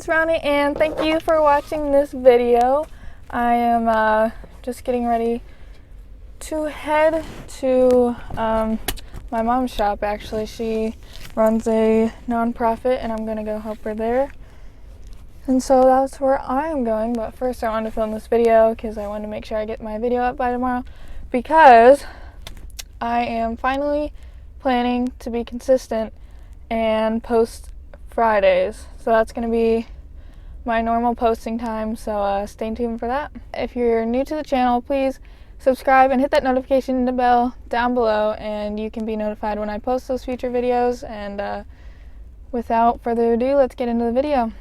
is Ronni, and thank you for watching this video. I am just getting ready to head to my mom's shop. Actually, she runs a nonprofit, and I'm going to go help her there. And so that's where I am going, but first I wanted to film this video because I wanted to make sure I get my video up by tomorrow, because I am finally planning to be consistent and post Fridays. So that's going to be my normal posting time, so stay tuned for that. If you're new to the channel, please subscribe and hit that notification bell down below, and you can be notified when I post those future videos. And without further ado, let's get into the video.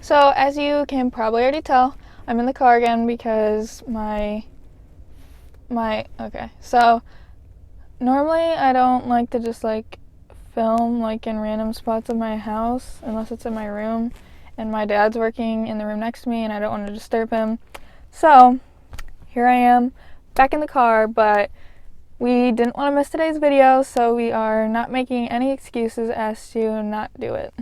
So as you can probably already tell, I'm in the car again because okay, so normally I don't like to just film in random spots of my house unless it's in my room, and my dad's working in the room next to me and I don't want to disturb him. So here I am back in the car, but we didn't want to miss today's video, so we are not making any excuses as to not do it.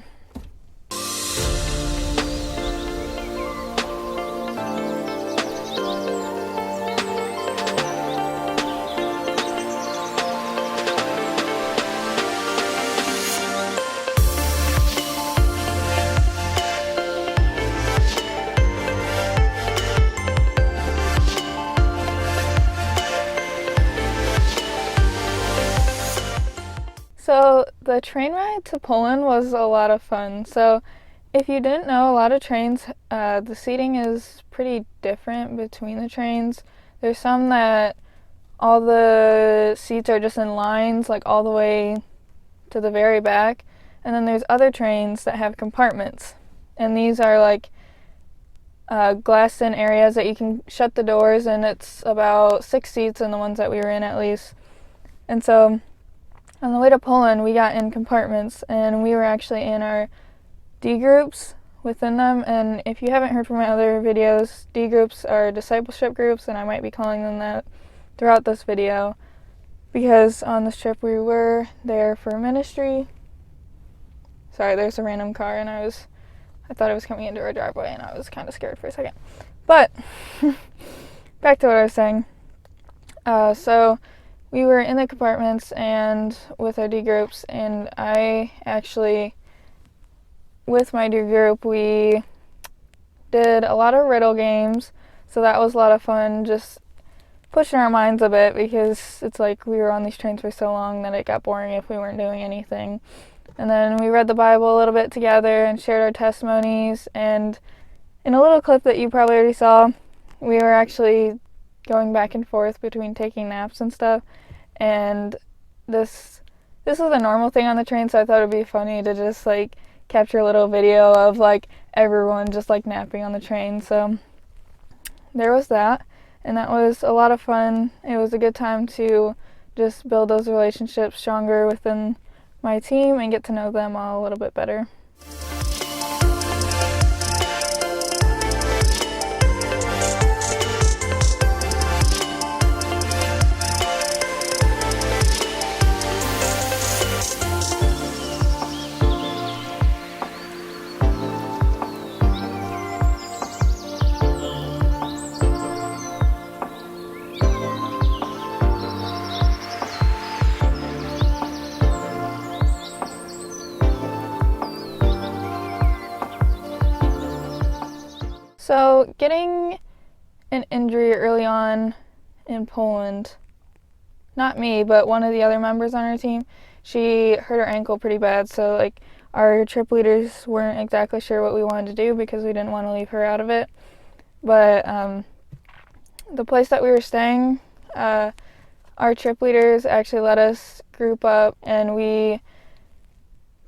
So the train ride to Poland was a lot of fun. So if you didn't know, a lot of trains, the seating is pretty different between the trains. There's some that all the seats are just in lines, all the way to the very back. And then there's other trains that have compartments. And these are glassed-in areas that you can shut the doors, and it's about 6 seats in the ones that we were in, at least. And so on the way to Poland, we got in compartments, and we were actually in our D groups within them. And if you haven't heard from my other videos, D groups are discipleship groups, and I might be calling them that throughout this video, because on this trip we were there for ministry. Sorry, there's a random car, and I thought it was coming into our driveway, and I was kind of scared for a second. But back to what I was saying. So we were in the compartments and with our D groups, and I actually, with my D group, we did a lot of riddle games, so that was a lot of fun, just pushing our minds a bit, because it's we were on these trains for so long that it got boring if we weren't doing anything. And then we read the Bible a little bit together and shared our testimonies, and in a little clip that you probably already saw, we were actually going back and forth between taking naps and stuff. And this is a normal thing on the train, so I thought it'd be funny to just capture a little video of everyone just napping on the train. So there was that, and that was a lot of fun. It was a good time to just build those relationships stronger within my team and get to know them all a little bit better. So getting an injury early on in Poland, not me, but one of the other members on our team, she hurt her ankle pretty bad. So our trip leaders weren't exactly sure what we wanted to do, because we didn't want to leave her out of it. But the place that we were staying, our trip leaders actually let us group up, and we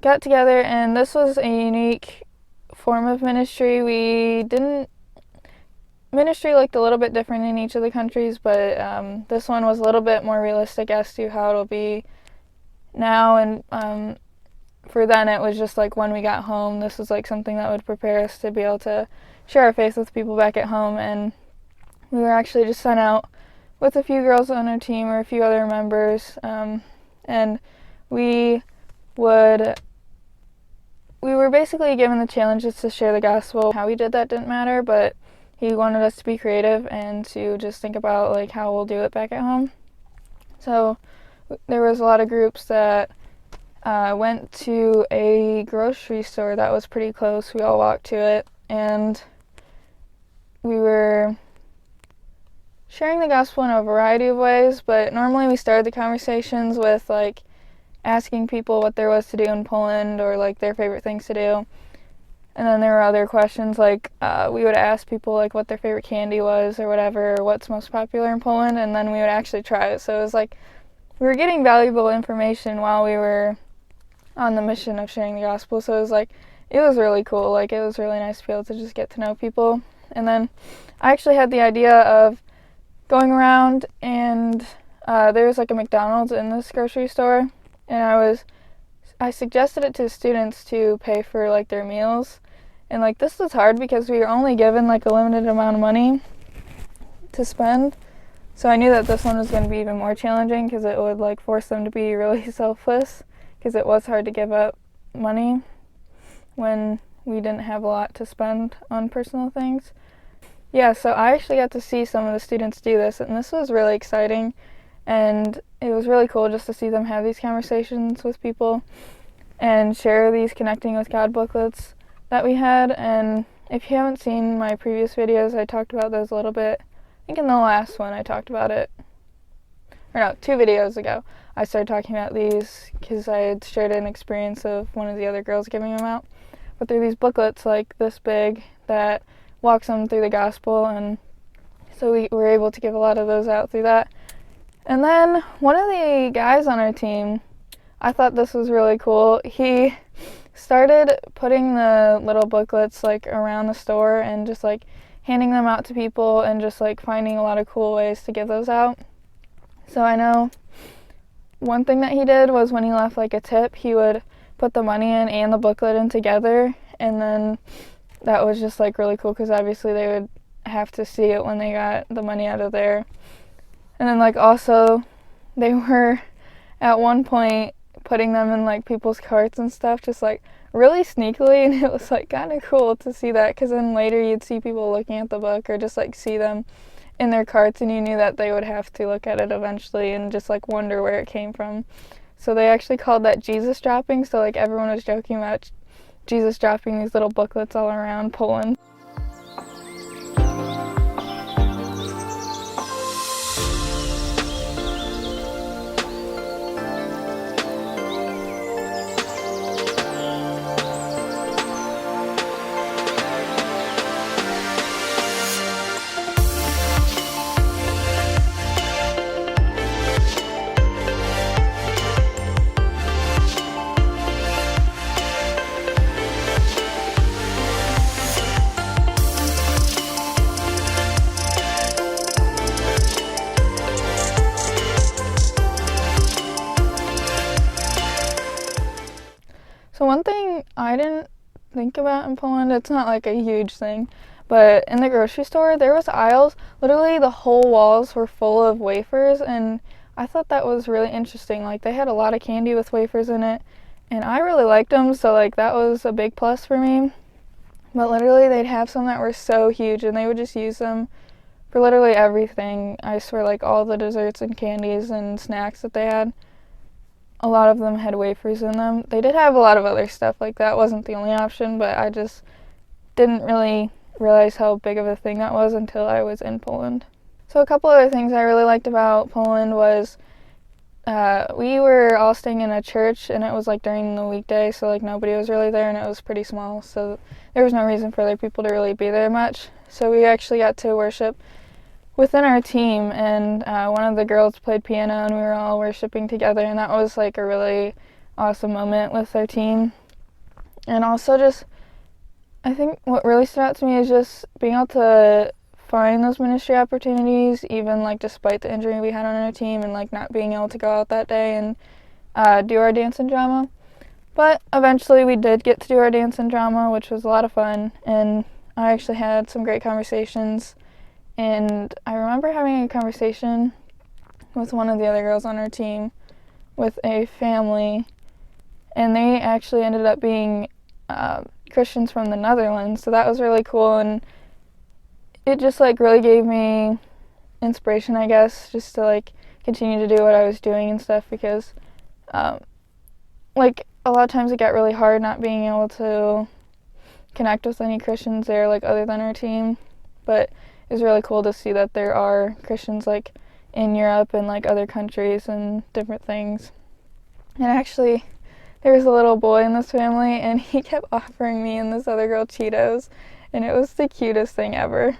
got together, and this was a unique form of ministry. Ministry looked a little bit different in each of the countries, but this one was a little bit more realistic as to how it'll be now. And for then it was just like when we got home, this was like something that would prepare us to be able to share our faith with people back at home. And we were actually just sent out with a few girls on our team or a few other members, and we were basically given the challenges to share the gospel. How we did that didn't matter, but he wanted us to be creative and to just think about like how we'll do it back at home. So there was a lot of groups that went to a grocery store that was pretty close. We all walked to it, and we were sharing the gospel in a variety of ways, but normally we started the conversations with like asking people what there was to do in Poland or like their favorite things to do. And then there were other questions like we would ask people like what their favorite candy was or whatever, or what's most popular in Poland, and then we would actually try it. So it was like we were getting valuable information while we were on the mission of sharing the gospel. So it was really cool. Like it was really nice to be able to just get to know people. And then I actually had the idea of going around, and there was like a McDonald's in this grocery store, and I suggested it to the students to pay for like their meals. And like this was hard because we were only given like a limited amount of money to spend. So I knew that this one was going to be even more challenging because it would like force them to be really selfless, because it was hard to give up money when we didn't have a lot to spend on personal things. Yeah, so I actually got to see some of the students do this, and this was really exciting, and it was really cool just to see them have these conversations with people and share these Connecting with God booklets that we had. And if you haven't seen my previous videos, I talked about those a little bit. I think in the last one I talked about it. Or no, 2 videos ago I started talking about these because I had shared an experience of one of the other girls giving them out. But they're these booklets like this big that walks them through the gospel, and so we were able to give a lot of those out through that. And then one of the guys on our team, I thought this was really cool. He started putting the little booklets like around the store and just like handing them out to people and just like finding a lot of cool ways to give those out. So I know one thing that he did was when he left like a tip, he would put the money in and the booklet in together, and then that was just like really cool because obviously they would have to see it when they got the money out of there. And then like also they were at one point putting them in like people's carts and stuff, just like really sneakily, and it was like kind of cool to see that, because then later you'd see people looking at the book or just like see them in their carts, and you knew that they would have to look at it eventually and just like wonder where it came from. So they actually called that Jesus dropping. So like everyone was joking about Jesus dropping these little booklets all around Poland. So one thing I didn't think about in Poland, it's not like a huge thing, but in the grocery store there was aisles, literally the whole walls were full of wafers, and I thought that was really interesting. Like they had a lot of candy with wafers in it, and I really liked them, so like that was a big plus for me. But literally they'd have some that were so huge, and they would just use them for literally everything. I swear, like all the desserts and candies and snacks that they had, a lot of them had wafers in them. They did have a lot of other stuff, like that wasn't the only option, but I just didn't really realize how big of a thing that was until I was in Poland. So a couple other things I really liked about Poland was we were all staying in a church, and it was like during the weekday, so like nobody was really there, and it was pretty small, so there was no reason for other people to really be there much. So we actually got to worship within our team, and one of the girls played piano, and we were all worshiping together, and that was like a really awesome moment with our team. And also just, I think what really stood out to me is just being able to find those ministry opportunities, even like despite the injury we had on our team and like not being able to go out that day and do our dance and drama. But eventually we did get to do our dance and drama, which was a lot of fun, and I actually had some great conversations. And I remember having a conversation with one of the other girls on our team with a family, and they actually ended up being Christians from the Netherlands, so that was really cool, and it just like really gave me inspiration, I guess, just to like continue to do what I was doing and stuff, because like a lot of times it got really hard not being able to connect with any Christians there, like other than our team. But it was really cool to see that there are Christians like in Europe and like other countries and different things. And actually, there was a little boy in this family, and he kept offering me and this other girl Cheetos, and it was the cutest thing ever.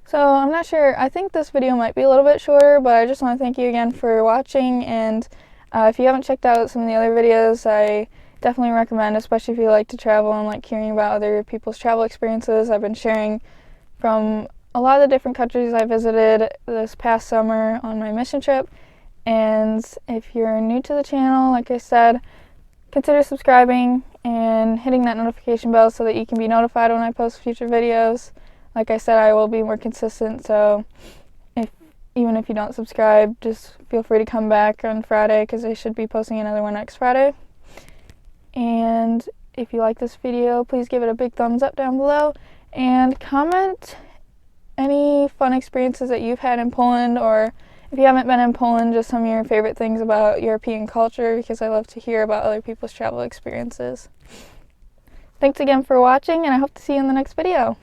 So I'm not sure, I think this video might be a little bit shorter, but I just want to thank you again for watching, and if you haven't checked out some of the other videos, I definitely recommend, especially if you like to travel and like hearing about other people's travel experiences. I've been sharing from a lot of the different countries I visited this past summer on my mission trip, and if you're new to the channel, like I said, consider subscribing and hitting that notification bell so that you can be notified when I post future videos. Like I said, I will be more consistent, so even if you don't subscribe, just feel free to come back on Friday, because I should be posting another one next Friday. And if you like this video, please give it a big thumbs up down below, and comment any fun experiences that you've had in Poland, or if you haven't been in Poland, just some of your favorite things about European culture, because I love to hear about other people's travel experiences. Thanks again for watching, and I hope to see you in the next video.